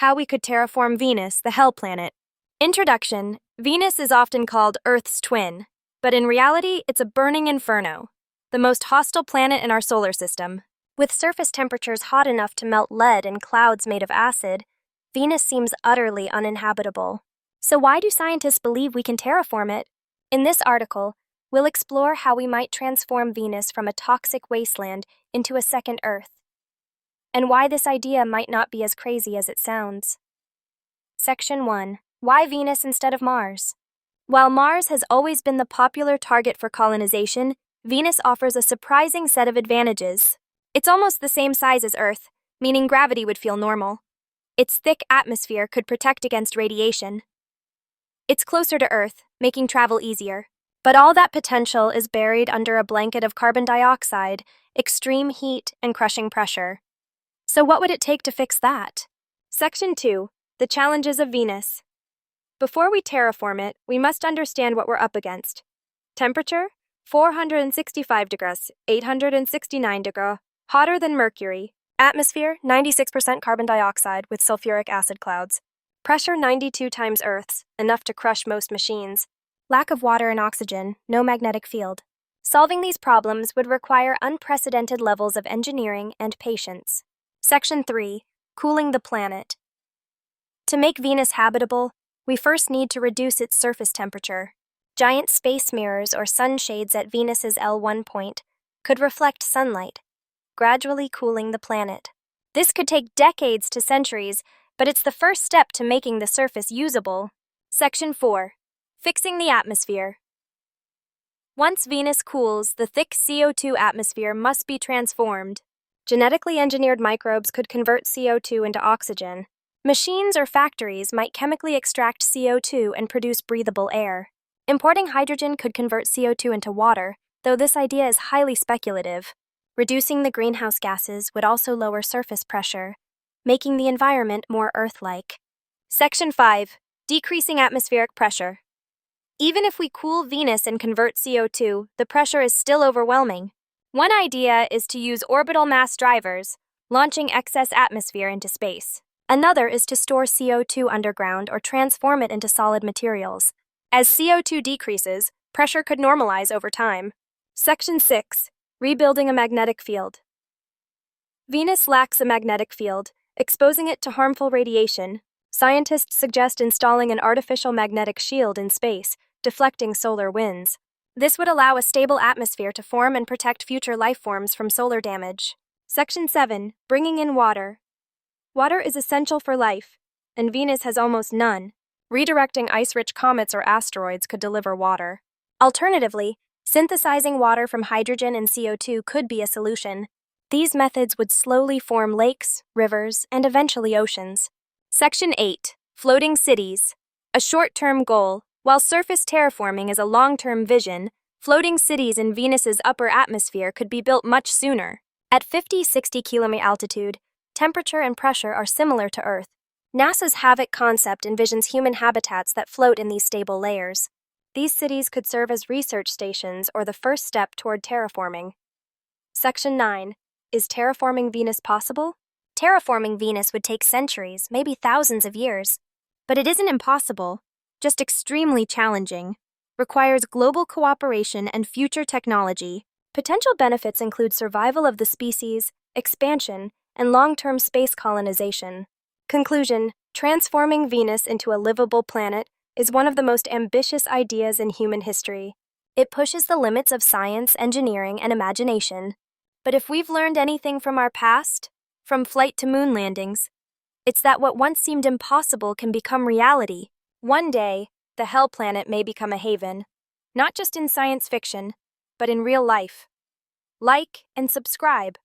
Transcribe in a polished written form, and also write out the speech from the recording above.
How we could terraform Venus, the hell planet. Introduction. Venus is often called Earth's twin, but in reality, it's a burning inferno, the most hostile planet in our solar system. With surface temperatures hot enough to melt lead and clouds made of acid, Venus seems utterly uninhabitable. So why do scientists believe we can terraform it? In this article, we'll explore how we might transform Venus from a toxic wasteland into a second Earth, and why this idea might not be as crazy as it sounds. Section 1. Why Venus instead of Mars? While Mars has always been the popular target for colonization, Venus offers a surprising set of advantages. It's almost the same size as Earth, meaning gravity would feel normal. Its thick atmosphere could protect against radiation. It's closer to Earth, making travel easier. But all that potential is buried under a blanket of carbon dioxide, extreme heat, and crushing pressure. So what would it take to fix that? Section 2. The challenges of Venus. Before we terraform it, we must understand what we're up against. Temperature? 465 degrees, 869 degrees, hotter than Mercury. Atmosphere? 96% carbon dioxide with sulfuric acid clouds. Pressure 92 times Earth's, enough to crush most machines. Lack of water and oxygen, no magnetic field. Solving these problems would require unprecedented levels of engineering and patience. Section 3. Cooling the planet. To make Venus habitable, we first need to reduce its surface temperature. Giant space mirrors or sunshades at Venus's L1 point could reflect sunlight, gradually cooling the planet. This could take decades to centuries, but it's the first step to making the surface usable. Section 4. Fixing the atmosphere. Once Venus cools, the thick CO2 atmosphere must be transformed. Genetically engineered microbes could convert CO2 into oxygen. Machines or factories might chemically extract CO2 and produce breathable air. Importing hydrogen could convert CO2 into water, though this idea is highly speculative. Reducing the greenhouse gases would also lower surface pressure, making the environment more Earth-like. Section 5. Decreasing atmospheric pressure. Even if we cool Venus and convert CO2, the pressure is still overwhelming. One idea is to use orbital mass drivers, launching excess atmosphere into space. Another is to store CO2 underground or transform it into solid materials. As CO2 decreases, pressure could normalize over time. Section 6. Rebuilding a magnetic field. Venus lacks a magnetic field, exposing it to harmful radiation. Scientists suggest installing an artificial magnetic shield in space, deflecting solar winds. This would allow a stable atmosphere to form and protect future life forms from solar damage. Section 7. Bringing in water. Water is essential for life, and Venus has almost none. Redirecting ice-rich comets or asteroids could deliver water. Alternatively, synthesizing water from hydrogen and CO2 could be a solution. These methods would slowly form lakes, rivers, and eventually oceans. Section 8. Floating cities. A short-term goal. While surface terraforming is a long-term vision, floating cities in Venus's upper atmosphere could be built much sooner. At 50-60 km altitude, temperature and pressure are similar to Earth. NASA's HAVOC concept envisions human habitats that float in these stable layers. These cities could serve as research stations or the first step toward terraforming. Section 9. Is terraforming Venus possible? Terraforming Venus would take centuries, maybe thousands of years. But it isn't impossible, just extremely challenging. Requires global cooperation and future technology. Potential benefits include survival of the species, expansion, and long-term space colonization. Conclusion. Transforming Venus into a livable planet is one of the most ambitious ideas in human history. It pushes the limits of science, engineering, and imagination. But if we've learned anything from our past, from flight to moon landings, it's that what once seemed impossible can become reality. One day, the hell planet may become a haven, not just in science fiction, but in real life. Like and subscribe.